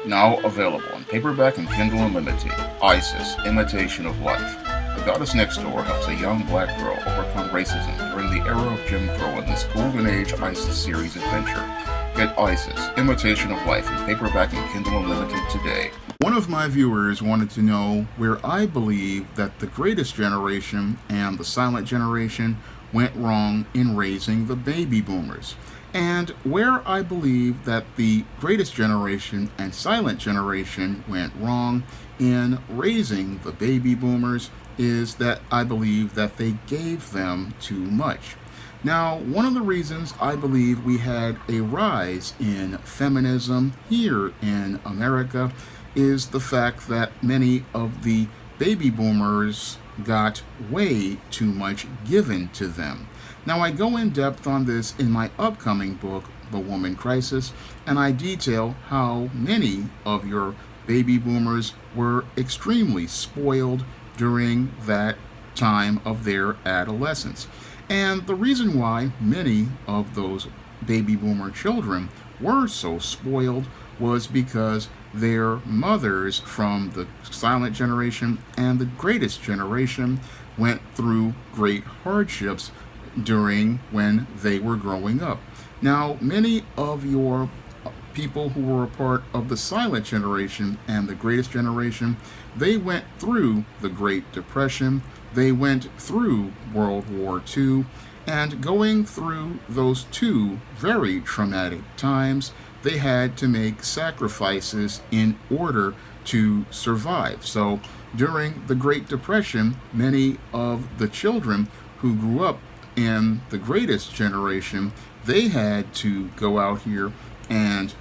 Now available in paperback and Kindle Unlimited, Isis, Imitation of Life. The Goddess Next Door helps a young black girl overcome racism during the era of Jim Crow in this Golden Age Isis series adventure. Get Isis, Imitation of Life in paperback and Kindle Unlimited today. One of my viewers wanted to know where I believe that the Greatest Generation and the Silent Generation went wrong in raising the baby boomers, and where I believe that the Greatest Generation and Silent Generation went wrong in raising the baby boomers is that I believe that they gave them too much. Now, one of the reasons I believe we had a rise in feminism here in America is the fact that many of the baby boomers got way too much given to them. Now, I go in depth on this in my upcoming book, The Woman Crisis, and I detail how many of your baby boomers were extremely spoiled during that time of their adolescence. And the reason why many of those baby boomer children were so spoiled was because their mothers from the Silent Generation and the Greatest Generation went through great hardships during when they were growing up. Now, many of your people who were a part of the Silent Generation and the Greatest Generation, they went through the Great Depression, they went through World War II, and going through those two very traumatic times, they had to make sacrifices in order to survive. So during the Great Depression, many of the children who grew up in the Greatest Generation, they had to go out here and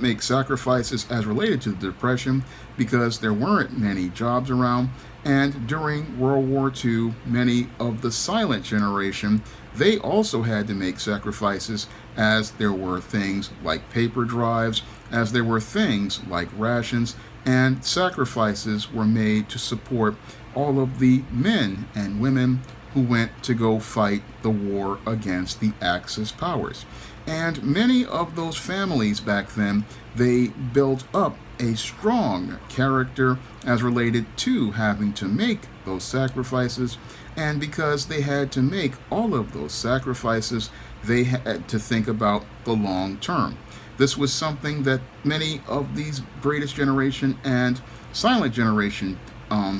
make sacrifices as related to the Depression because there weren't many jobs around. And during World War II, many of the Silent Generation, they also had to make sacrifices as there were things like paper drives, as there were things like rations, and sacrifices were made to support all of the men and women who went to go fight the war against the Axis powers. And many of those families back then, they built up a strong character as related to having to make those sacrifices. And because they had to make all of those sacrifices, they had to think about the long term. This was something that many of these Greatest Generation and Silent Generation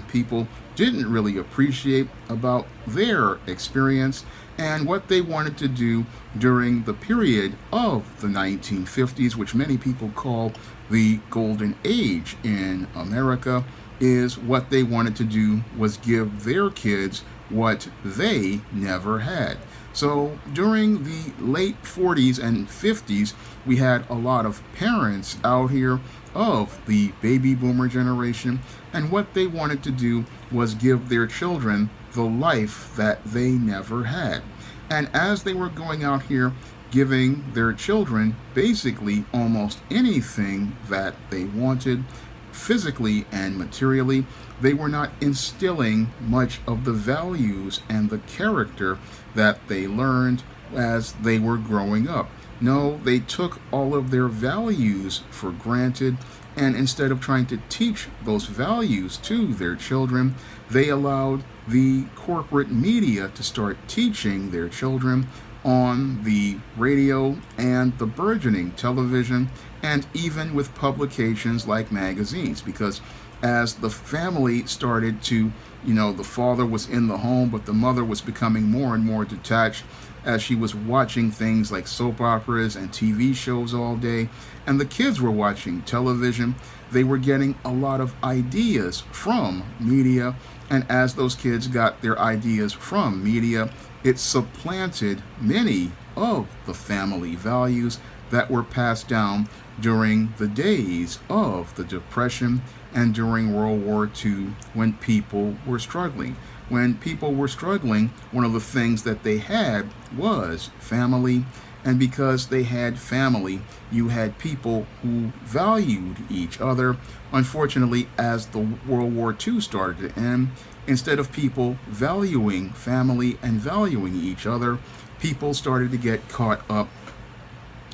people didn't really appreciate about their experience and what they wanted to do during the period of the 1950s, which many people call the Golden Age in America, is what they wanted to do was give their kids what they never had. So during the late 40s and 50s, we had a lot of parents out here of the baby boomer generation, and what they wanted to do was give their children the life that they never had. And as they were going out here giving their children basically almost anything that they wanted, physically and materially, they were not instilling much of the values and the character that they learned as they were growing up. No, they took all of their values for granted, and instead of trying to teach those values to their children, they allowed the corporate media to start teaching their children on the radio and the burgeoning television, and even with publications like magazines, because as the family started to, the father was in the home, but the mother was becoming more and more detached as she was watching things like soap operas and TV shows all day, and the kids were watching television. They were getting a lot of ideas from media, and as those kids got their ideas from media, it supplanted many of the family values that were passed down during the days of the Depression and during World War II when people were struggling. When people were struggling, one of the things that they had was family. And because they had family, you had people who valued each other. Unfortunately, as the World War II started to end, instead of people valuing family and valuing each other, people started to get caught up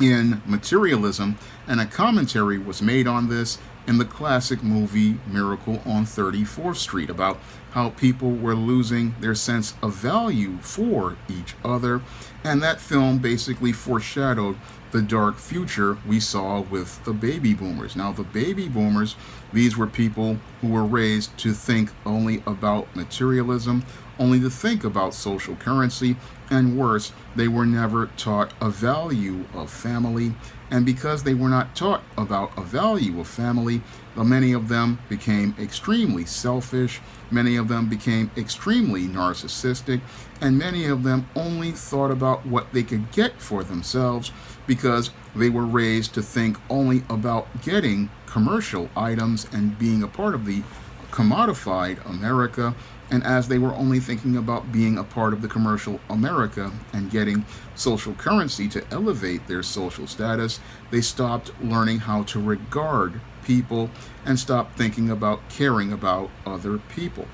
in materialism, and a commentary was made on this in the classic movie Miracle on 34th Street about how people were losing their sense of value for each other. And that film basically foreshadowed the dark future we saw with the baby boomers. Now, the baby boomers, these were people who were raised to think only about materialism, only to think about social currency, and worse, they were never taught a value of family. And because they were not taught about a value of family, many of them became extremely selfish, many of them became extremely narcissistic, and many of them only thought about what they could get for themselves because they were raised to think only about getting commercial items and being a part of the commodified America. And as they were only thinking about being a part of the commercial America and getting social currency to elevate their social status, they stopped learning how to regard people and stopped thinking about caring about other people.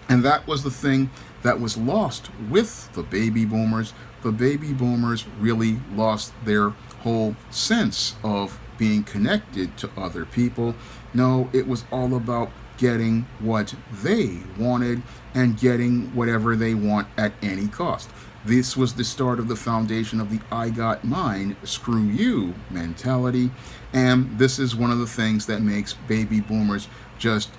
And that was the thing that was lost with the baby boomers. The baby boomers really lost their whole sense of being connected to other people. No, it was all about getting what they wanted and getting whatever they want at any cost. This was the start of the foundation of the I got mine, screw you mentality. And this is one of the things that makes baby boomers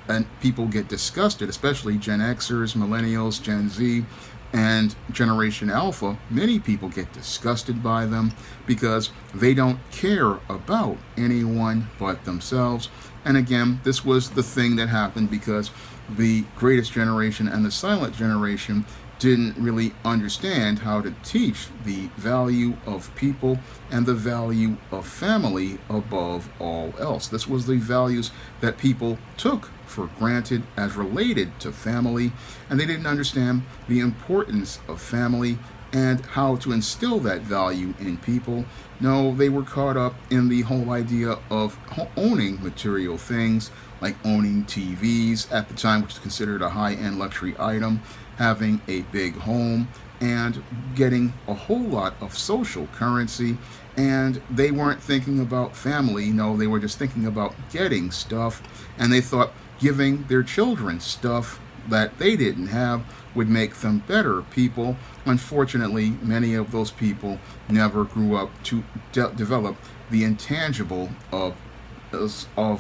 and people get disgusted, especially Gen Xers, Millennials, Gen Z, and Generation Alpha. Many people get disgusted by them because they don't care about anyone but themselves. And again, this was the thing that happened because the greatest generation and the silent generation didn't really understand how to teach the value of people and the value of family above all else. This was the values that people took for granted as related to family, and they didn't understand the importance of family and how to instill that value in people. No, they were caught up in the whole idea of owning material things, like owning TVs at the time, which is considered a high-end luxury item, having a big home, and getting a whole lot of social currency. And they weren't thinking about family. No, they were just thinking about getting stuff, and they thought giving their children stuff that they didn't have would make them better people. Unfortunately, many of those people never grew up to develop the intangible of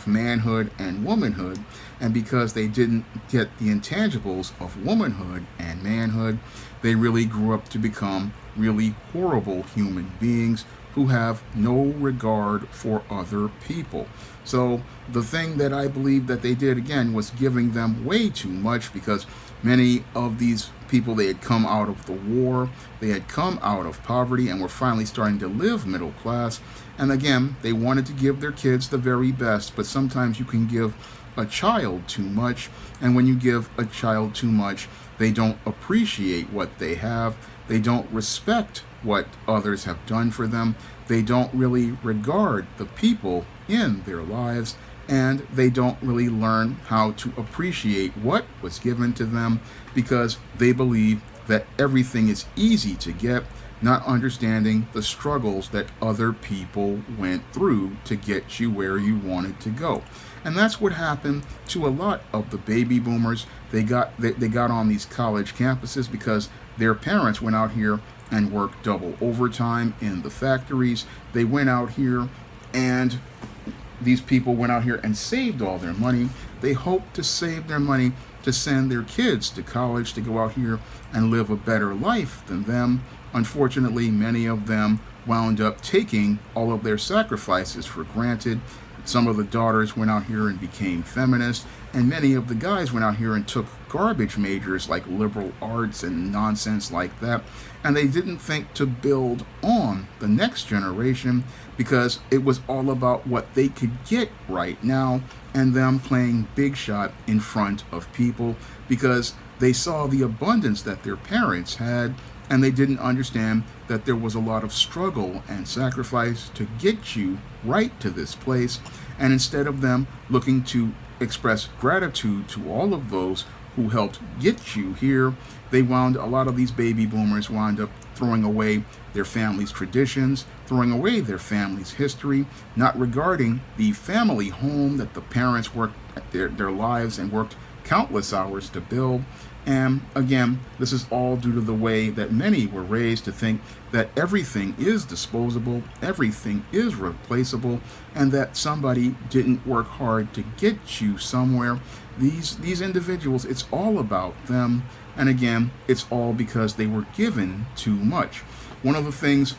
manhood and womanhood, and because they didn't get the intangibles of womanhood and manhood, they really grew up to become really horrible human beings who have no regard for other people. So the thing that I believe that they did again was giving them way too much, because many of these people, they had come out of the war, they had come out of poverty, and were finally starting to live middle class. And again, they wanted to give their kids the very best, but sometimes you can give a child too much, and when you give a child too much, they don't appreciate what they have, they don't respect what others have done for them, they don't really regard the people in their lives, and they don't really learn how to appreciate what was given to them, because they believe that everything is easy to get, not understanding the struggles that other people went through to get you where you wanted to go. And that's what happened to a lot of the baby boomers. They got on these college campuses because their parents went out here and worked double overtime in the factories. They went out here, and these people went out here and saved all their money. They hoped to save their money to send their kids to college, to go out here and live a better life than them. Unfortunately, many of them wound up taking all of their sacrifices for granted. Some of the daughters went out here and became feminists, and many of the guys went out here and took garbage majors like liberal arts and nonsense like that. And they didn't think to build on the next generation, because it was all about what they could get right now, and them playing big shot in front of people, because they saw the abundance that their parents had, and they didn't understand that there was a lot of struggle and sacrifice to get you right to this place. And instead of them looking to express gratitude to all of those who helped get you here, a lot of these baby boomers wound up throwing away their family's traditions, throwing away their family's history, not regarding the family home that the parents worked their lives and worked countless hours to build. And again, this is all due to the way that many were raised to think that everything is disposable, everything is replaceable, and that somebody didn't work hard to get you somewhere. These individuals, it's all about them. And again, it's all because they were given too much. One of the things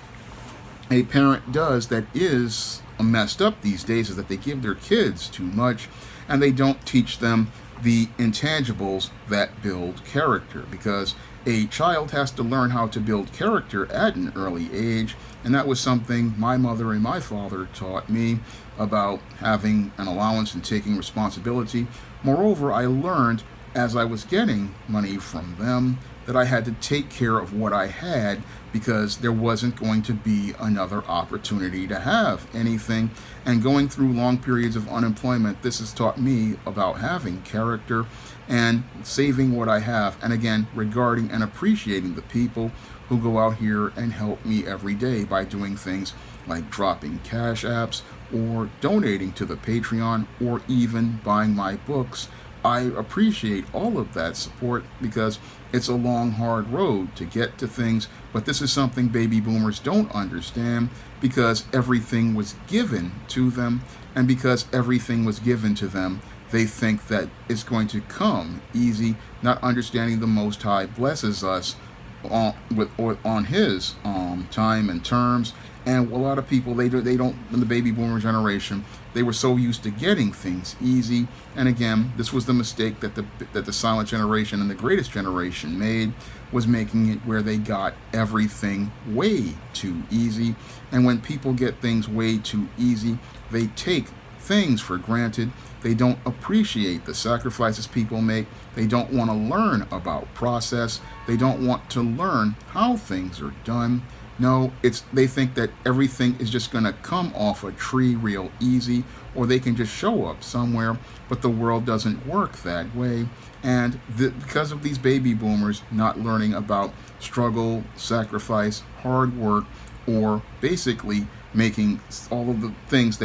a parent does that is messed up these days is that they give their kids too much, and they don't teach them the intangibles that build character, because a child has to learn how to build character at an early age. And that was something my mother and my father taught me about having an allowance and taking responsibility. Moreover, I learned as I was getting money from them that I had to take care of what I had, because there wasn't going to be another opportunity to have anything. And going through long periods of unemployment, this has taught me about having character and saving what I have. And again, regarding and appreciating the people who go out here and help me every day by doing things like dropping cash apps or donating to the Patreon or even buying my books. I appreciate all of that support, because it's a long, hard road to get to things. But this is something baby boomers don't understand, because everything was given to them. And because everything was given to them, they think that it's going to come easy, not understanding the Most High blesses us on His time and terms. And a lot of people, they don't, in the baby boomer generation, they were so used to getting things easy. And again, this was the mistake that the silent generation and the greatest generation made, was making it where they got everything way too easy. And when people get things way too easy, they take things for granted. They don't appreciate the sacrifices people make. They don't want to learn about process. They don't want to learn how things are done. No, they think that everything is just going to come off a tree real easy, or they can just show up somewhere. But the world doesn't work that way. And because of these baby boomers not learning about struggle, sacrifice, hard work, or basically making all of the things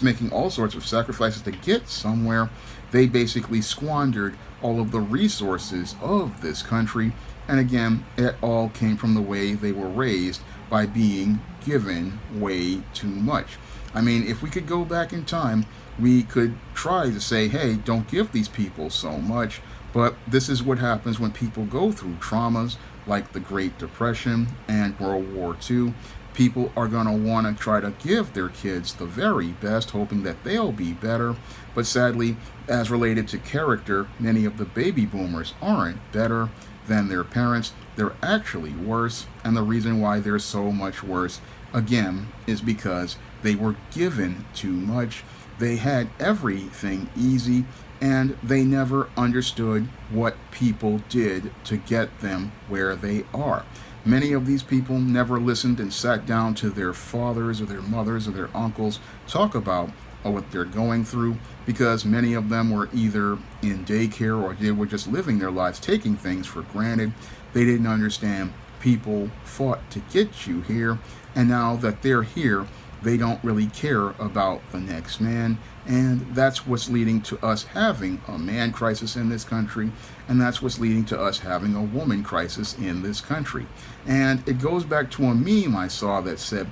making all sorts of sacrifices to get somewhere, they basically squandered all of the resources of this country. And again, it all came from the way they were raised, by being given way too much. I mean, if we could go back in time, we could try to say, hey, don't give these people so much. But this is what happens when people go through traumas like the Great Depression and World War II. People are going to want to try to give their kids the very best, hoping that they'll be better. But sadly, as related to character, many of the baby boomers aren't better than their parents. They're actually worse. And the reason why they're so much worse, again, is because they were given too much. They had everything easy, and they never understood what people did to get them where they are. Many of these people never listened and sat down to their fathers or their mothers or their uncles talk about what they're going through, because many of them were either in daycare or they were just living their lives taking things for granted. They didn't understand people fought to get you here, and now that they're here, they don't really care about the next man. And that's what's leading to us having a man crisis in this country, and that's what's leading to us having a woman crisis in this country. And it goes back to a meme I saw that said,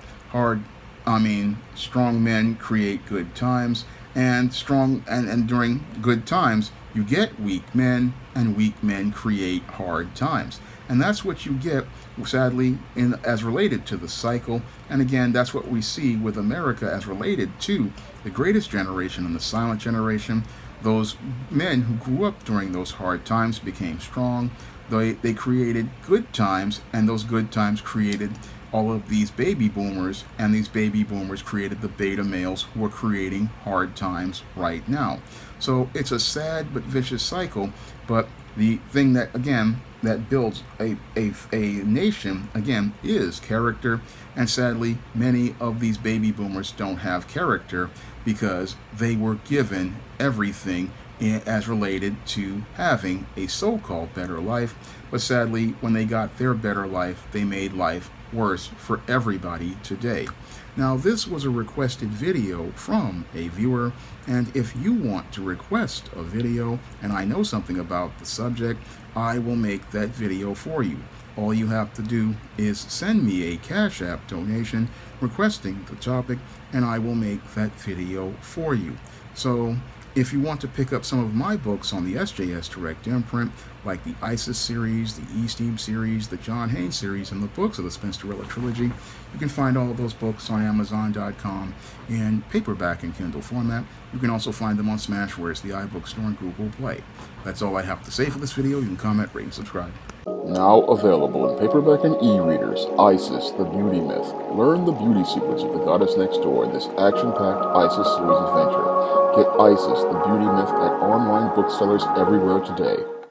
strong men create good times, and during good times you get weak men, and weak men create hard times. And that's what you get, sadly, as related to the cycle. And again, that's what we see with America as related to the greatest generation and the silent generation. Those men who grew up during those hard times became strong. They created good times, and those good times created all of these baby boomers, and these baby boomers created the beta males who are creating hard times right now. So it's a sad but vicious cycle. But the thing that, again, that builds a nation, again, is character. And sadly, many of these baby boomers don't have character because they were given everything as related to having a so-called better life, but sadly, when they got their better life, they made life worse for everybody today. Now, this was a requested video from a viewer, and if you want to request a video and I know something about the subject, I will make that video for you. All you have to do is send me a Cash App donation requesting the topic, and I will make that video for you. So, if you want to pick up some of my books on the SJS Direct imprint, like the ISIS series, the E-Steam series, the John Haynes series, and the books of the Spinsterella trilogy, you can find all of those books on Amazon.com in paperback and Kindle format. You can also find them on Smashwords, the iBook Store, and Google Play. That's all I have to say for this video. You can comment, rate, and subscribe. Now available in paperback and e-readers, Isis, the Beauty Myth. Learn the beauty secrets of the goddess next door in this action-packed Isis series adventure. Get Isis, the Beauty Myth at online booksellers everywhere today.